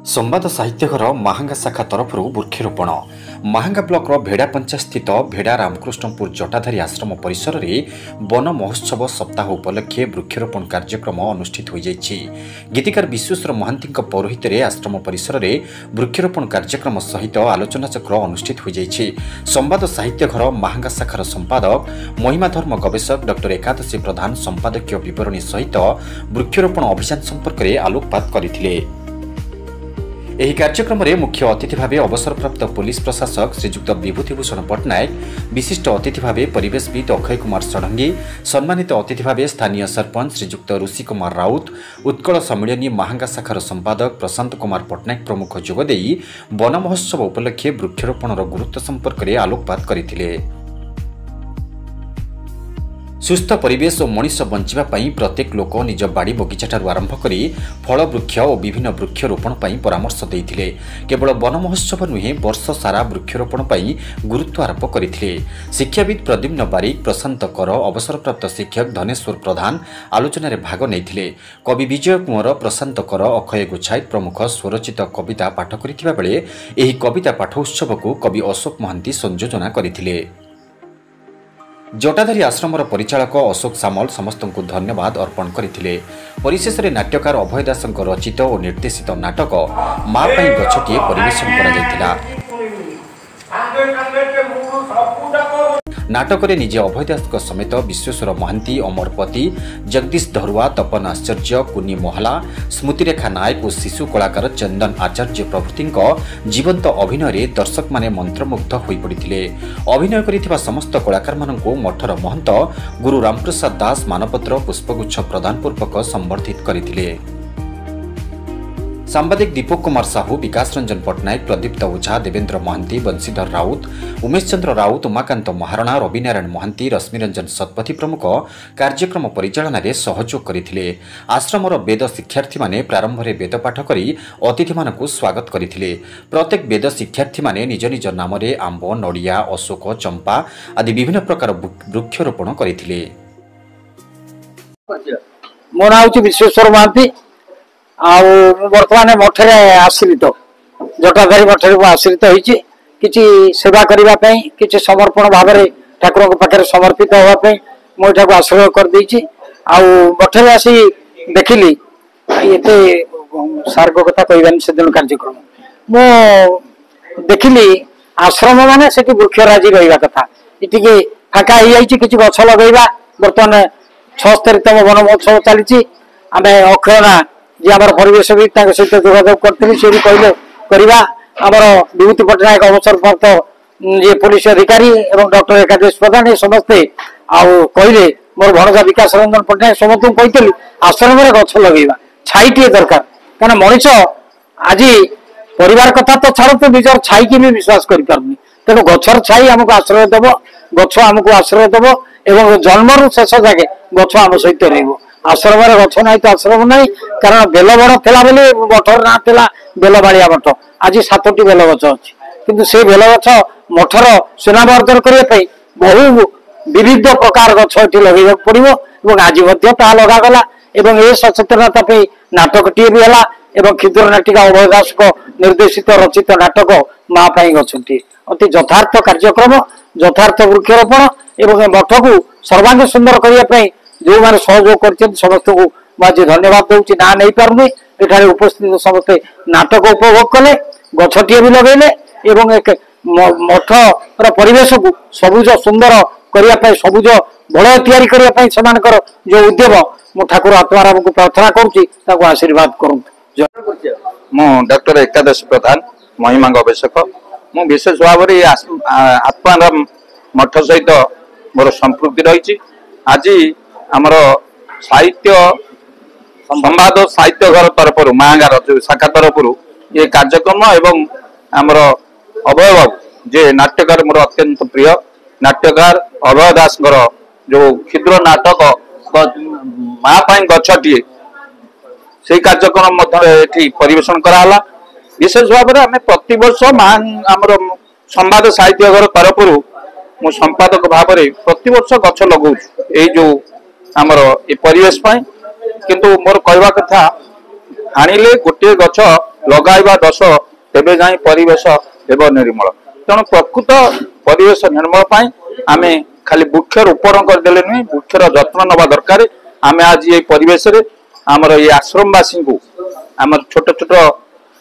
संवाद साहित्यघर महांगा शाखा तरफ वृक्षरोपण महांगा ब्लॉक भेड़ा पंचायत स्थित भेड़ा रामकृष्णपुर जटाधारी आश्रम परिसर में वन महोत्सव सप्ताह उपलक्षे वृक्षरोपण कार्यक्रम अनुष्ठित हो जाइछि। गीतिकार विश्वेश्वर महांती पौरोहित आश्रम परिसर में वृक्षरोपण कार्यक्रम सहित आलोचना चक्र अनुष्ठित हो जाइछि। संवाद साहित्यघर महांगा शाखार संपादक महिमाधर्म गवेषक डॉ एकादशी प्रधान संपादकीय विवरणी सहित वृक्षरोपण अभियान संपर्क में आलोकपात करथिले। ଏହି କାର୍ଯ୍ୟକ୍ରମରେ ମୁଖ୍ୟ ଅତିଥି ଭାବେ ଅବସରପ୍ରାପ୍ତ ପୁଲିସ ପ୍ରଶାସକ ଶ୍ରୀଯୁକ୍ତ ବିଭୂତିଭୂଷଣ ପଟ୍ଟନାୟକ, ବିଶିଷ୍ଟ ଅତିଥି ଭାବେ ପରିବେଶବିତ୍ ଅକ୍ଷୟ କୁମାର ଷଡ଼ଙ୍ଗୀ, ସମ୍ମାନିତ ଅତିଥି ଭାବେ ସ୍ଥାନୀୟ ସରପଞ୍ଚ ଶ୍ରୀଯୁକ୍ତ ଋଷି କୁମାର ରାଉତ, ଉତ୍କଳ ସମ୍ମିଳନୀ महांगा शाखार संपादक प्रशांत कुमार पट्टनायक प्रमुख जोगदेई वन महोत्सव उपलक्षे वृक्षरोपणर गुरुत्व संपर्क में आलोकपात करथिले। सुस्थ परिवेश और मनीष बंचिबा पई प्रत्येक लोक निज बाड़ी बगीचाठारू आरंभ करी फल वृक्ष और विभिन्न वृक्षरोपण पई परामर्श देइथिले। केवल वन महोत्सव नुहे वर्ष सारा वृक्षरोपण पई गुरुत्व आरोप करथिले। शिक्षाविद प्रद्युम्न बारिक, प्रशांत कर, अवसरप्राप्त शिक्षक धनेश्वर प्रधान आलोचना रे भाग नेइथिले। कवि विजय कुंवर, प्रशांत कर, अक्षय गोछाइत प्रमुख स्वरचित कविता पाठ करिथिबा बेले एही कविता पाठ उत्सव को कवि अशोक महांती संयोजना करथिले। जटाधारी आश्रमर परिचालक अशोक सामल समस्त को धन्यवाद अर्पण करथिले। परिशेष में नाट्यकार अभय दास रचित और निर्देशित नाटक माँ पाई गछटिए परिवेशन करा जायतिला। नाटक रे निजे अभय दास समेत विश्वेश्वर महांती, अमरपति, जगदीश धरुआ, तपन आश्चर्य, कुनी मोहला, स्मृतिरेखा नायक और शिशु कलाकार चंदन आचार्य प्रभृति जीवंत अभिनय दर्शक माने मंत्रमुग्ध होई पड़िथिले। अभिनय करिथिबा समस्त कलाकार माननकु मठर महंत गुरु रामप्रसाद दास मानपत्र पुष्पगुच्छ प्रदान पूर्वक संबर्धित करथिले। सांबादिक दीपक कुमार साहू, विकास रंजन पट्टनायक, प्रदीप्त ओझा, देवेंद्र महांती, बंशीधर राउत, उमेश चंद्र राउत, उमाकांत महारणा, रविनारायण महांती, रश्मिरंजन सतपथी प्रमुख कार्यक्रम परिचालन में सहयोग करथिले। आश्रमर वेद शिक्षार्थी माने प्रारंभ में वेद पाठ करी अतिथि मानकु स्वागत करथिले। प्रत्येक वेद शिक्षार्थी माने निज निज नाम रे आंब, नड़िया, अशोक, चंपा आदि विभिन्न प्रकार वृक्षरोपण करथिले। मो नाम विश्वेश्वर महांती। बर्तमान मठरे आश्रित जटाधारी मठरे आश्रित होइछि। किछि सेवा करने किछि समर्पण भाव में ठाकुर पाखे समर्पित होगापी मुझे आश्रय कर देछि। मठरे आसी देखिली ये सार को कथा कहबानी से दिन कार्यक्रम मु देखिली आश्रम माने से वृक्षराजी रहा कथा ये फाका हो कि गछ लगेगा। बर्तमान 76तम वन महोत्सव चली आम अक्षयना जी आम परिवेशविद सहित जोगाजोग करी से भी कहले करवा आमर विभूति पट्टनायक अवसरप्राप्त ये पुलिस अधिकारी और डॉक्टर एकादशी प्रधान ये समस्ते कहले मोर भणजा विकास रंजन पट्टनायक समस्त कही आश्रम में गछ लगेगा छाईटे दरकार क्या मनीष आज परिवार कथा तो छाड़ तो निजर छाई की भी विश्वास कर तेणु गछर छाई आमको आश्रय दब गछ आमको आश्रय दब एवं जन्मर शेष जागे गछ आम सहित रही। आश्रम गछ ना तो आश्रम ना कारण बेल बड़ था मठर ना था बेलबाड़िया मठ आज 7टी बेल गछ अच्छी किंतु से बेल गछ मठर सुनाम अर्जन करने बहु विविध प्रकार गछ ये लगे पड़ो और आज लगागला ये सचेतनता नाटकटीए भी है। क्षुद्र नाटिका अभय दास निर्देशित रचित नाटक माँ पाई गछटी अति यथार्थ कार्यक्रम यथार्थ वृक्षरोपण और मठ को सर्वांग सुंदर करने जो मैंने सहयोग कर समस्त को मुझे धन्यवाद दूसरी ना नहीं पार्नि एठारे उपस्थित समस्ते नाटक उपभोग कले गछटीए भी लगेले एवं एक मठर परिवेश को सबुज सुंदर करने सबुज बलय तैयारी करने जो उद्यम मु ठाकुर आत्माराम को प्रार्थना करुँच आशीर्वाद करूँ। मु डॉक्टर एकादशी प्रधान महिमा गवेषक मु विशेष भाव में आत्माराम मठ सहित मोर संपृक्ति रही। आज आमर साहित्य संवाद साहित्य घर तरफ महांगार शाखा तरफ ये कार्यक्रम एवं आमर अभय बाबू जे नाट्यकार मोर अत्यंत प्रिय नाट्यकार अभय दास जो क्षुद्र नाटक माँ पाई गछटीए से कार्यक्रम परिवेशन कराला। विशेष भाव में आम प्रति वर्ष आमर संवाद साहित्य घर तरफ मु संपादक भाव में प्रति वर्ष गछ लगौ जो आमर ये परिवेश किंतु मोर कहवा कथा हाणिले गोटे गछ लगाइबा 10 तेबे जाई परिवेश हेबो निर्मल। तेणु प्रकृत परिवेश निर्मल पाई आमे खाली वृक्षरोपण करदेले नुहे वृक्षर जत्न नवा दरकार। आमे आज ये परिवेश रे आमर ये आश्रमवासी को आमर छोट छोट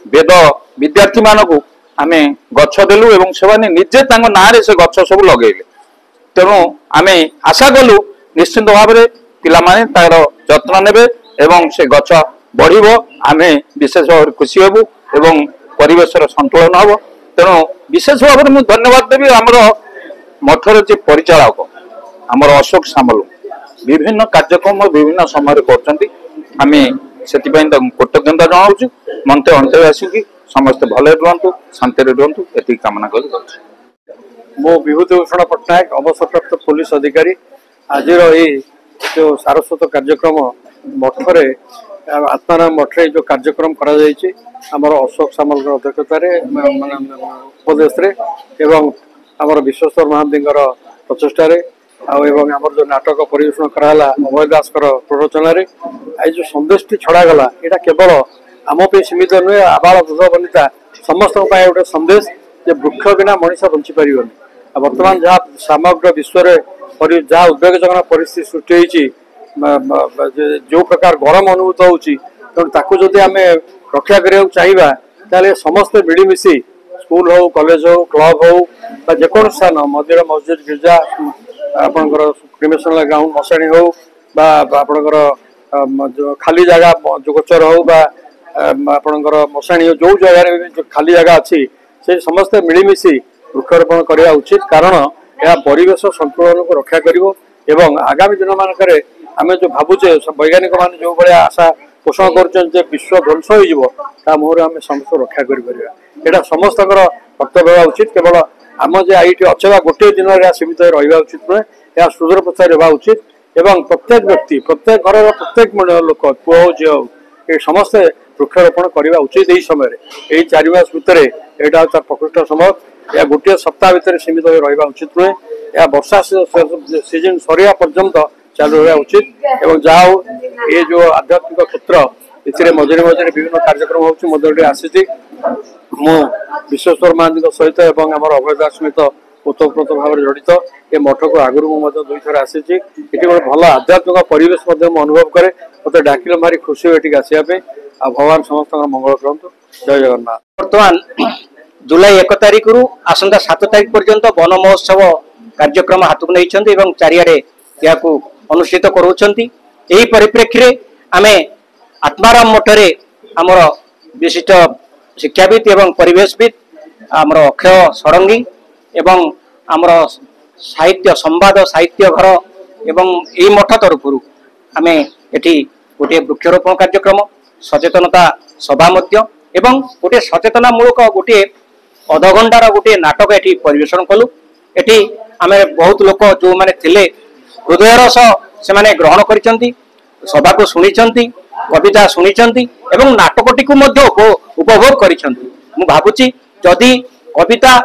वेद विद्यार्थी मानकू आमे गछ देलु एवं सेवाने निजे तांग नारे से गछ सब लगेले। तेणु आमे आशा कलु निश्चित भाव में पिला माने तार जत्न नेबे एवं से गछ बढ़िबो। आमे विशेष भाव खुशी हेबु एवं परिवेशर संतुलन हबो। तेणु विशेष भाव में धन्यवाद देवी आमर मठर जे परिचालक आमर अशोक सामल विभिन्न कार्यक्रम विभिन्न समय करछंती। आमे सेतिपैन कृतज्ञता जनाऊछु। मंत्र अंतवासी की समस्त भले रुहतु शांति रुहतु एति कामना करि मो विभूतिभूषण पट्टनायक अवसरप्राप्त पुलिस अधिकारी आज जो सारस्वत कार्यक्रम मठरे आत्माराम मठरे जो कार्यक्रम करा जायछि हमर अशोक सामल अध्यक्षतार उपदेश एवं आमर विश्वेश्वर महांतीर प्रचेषार एवं आमर जो नाटक परिवेषण कराला अभय दास प्ररोचन आज जो संदेश छड़ागला यहाँ केवल आम सीमित नुहे आबाल वृद्ध वनिता समस्त गोटे संदेश जे वृक्ष बिना मनीष बंची पारे। बर्तमान जहाँ समग्र विश्व जहाँ उद्वेगजनक परिस्थिति सृष्टि होती जो प्रकार गरम अनुभूत होती तेणु जदि आम रक्षा करने चाहिए समस्ते मिलमिशी स्कूल हो कॉलेज हो क्लब हो जेको स्थान मंदिर मस्जिद गिर्जा आपणकर क्रिमेशन ग्राउंड मशाणी हो आपणकर खाली जगह जो गोचर हो आपणकर मशाणी हो जो जगार खाली जगह अच्छी से समस्ते मिलमिशी वृक्षारोपण करवा उचित कारण यह परिवेश संतुलन को रक्षा करिवो एवं आगामी दिन मानक आम जो भावुचे वैज्ञानिक मान जो भाया आशा पोषण कर विश्व ध्वंस हो मुहर आम समस्त रक्षा करा समस्त कर्तव्य होगा उचित केवल आम जे ये अच्छे गोटे दिन सीमित रहा उचित नुहे यह सुदूर प्रचार होगा उचित एवं प्रत्येक व्यक्ति प्रत्येक घर प्रत्येक लोक पुओ हो झील हो ये समस्ते वृक्षारोपण करवा उचित यही समय यही 4 मास भितर यहाँ तार प्रकृष्ट समय यह गोटे सप्ताह भितर सीमित रहा उचित नुहे यह वर्षा सीजन सरिया पर्यंत चालू रहा उचित एवं जहाँ ये जो आध्यात्मिक क्षेत्र इतने मझे मझे विभिन्न कार्यक्रम होती आसी मु विश्वेश्वर महांती सहित आम अभय दास सहित ओतप्रोत भाव जड़ित ये मठ को आगुरी मुझे 2 थर आसी गोटे भल आध्यात्मिक परिवेश अनुभव करे मत डाकिल भारी खुशी हो आसवाई भगवान समस्त मंगल करतु। जय जगन्नाथ। बर्तमान जुलाई 1 तारिख रु आसंता 7 तारिख पर्यंत वन महोत्सव कार्यक्रम हाथ को नहीं चारिआडे या अनुष्ठित करोचंती। यही परिप्रेक्षी रे आमे आत्माराम मठरे आमर विशिष्ट शिक्षाविद एवं परिवेशविद आमर अक्षय षडंगी एवं आमर साहित्य संवाद साहित्य घर एवं यही मठ तरफ आमे एठी गोटे वृक्षारोपण कार्यक्रम सचेतनता सभा एवं गोटे सचेतनामूलक गोटे अध घंटार गोटे नाटक एठी परिवेषण कलु। एठी आमे बहुत लोक जो माने थिले हृदयर सह से माने ग्रहण करिसंती सभा को सुनिसंती कविता सुनिसंती एवं नाटकटी को मध्य उपभोग करिसंती। मु भाबुची जदि कविता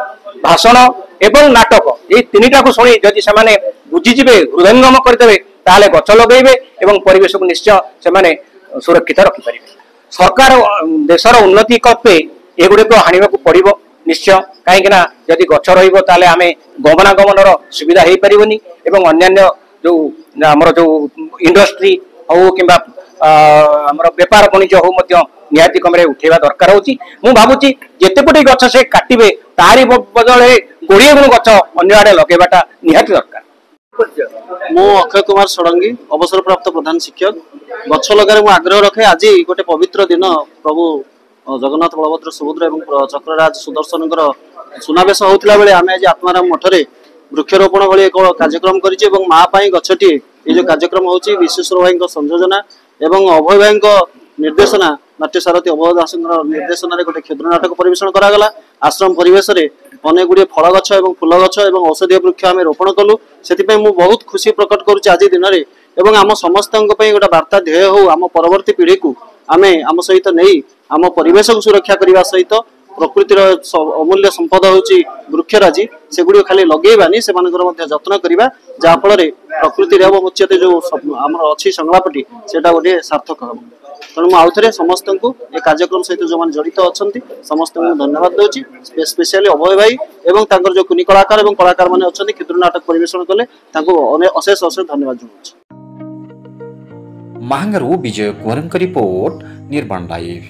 भाषण एवं नाटक ये 3टा को सुनी जदि से माने बुझीजिबे हृदयंगम करदेबे ताले गछ लगेबे एवं परिवेश को निश्चय से माने सुरक्षित रखि परिबे। सरकार देशर उन्नति कपे एगुड़े को हाणिबा को पड़िबो निश्चय कहीं जदि गछ रहिबो ताले आमे गमनागमनर सुविधा हो पारिबोनी एवं अन्यान्य जो आमर जो इंडस्ट्री हो कि आमर बेपार वाणिज्य हो निहाती कमरे उठेबा दरकार होची। मु भाबुची जेते कोटी गछ से काटिबे तारी बदले 20 गुण गछ अन्य आडे लगेबाटा निहाती दरकार। मु अक्षय कुमार षडंगी अवसर प्राप्त प्रधान शिक्षक गछ लगारे मु आग्रह रखे। आज गोटे पवित्र दिन प्रभु जगन्नाथ बलभद्र सुभद्रा एवं चक्रराज सुदर्शन सुनावेश होता बेले आम आज आत्माराम मठरे वृक्षारोपण भली एक कार्यक्रम करिछि एवं माँ पाई गछटी ये जो कार्यक्रम होछि विश्वेश्वर भाई संयोजना एवं अभय भाई निर्देशना नाट्य सारथी अभय दास निर्देशन गोटे क्षुद्र नाटक परिवेषण करागला। आश्रम परिवेश रे अनेक गुड़िए फल गछ एवं फूल गछ एवं औषधीय वृक्ष आम रोपण कलु। से बहुत खुशी प्रकट करुच्चे आज दिन में एवं आम समस्त गोटे वार्ता ध्येय हो आम परवर्ती पीढ़ी को आम आम सहित नहीं आम परिवेश को सुरक्षा करने सहित प्रकृतिर अमूल्य संपद होची वृक्षराजी सेगुड़ी खाली लगेबानी से जत्न करवा जहाँफल प्रकृति मुच्यते जो आम अच्छी संगलापटी से गोटे सार्थक हम। तेणु मुझे आउ थे समस्त ये कार्यक्रम सहित जो मैंने जड़ित अच्छा समस्त धन्यवाद दूसरी स्पेशली अभय भाई और जो कुनी कलाकार और कलाकार मैंने अच्छा क्षुद्र नाटक परिवेशन कले अशेष अशेष धन्यवाद जनाऊँ। महांगारू विजय कुंवर रिपोर्ट निर्माण लाइव।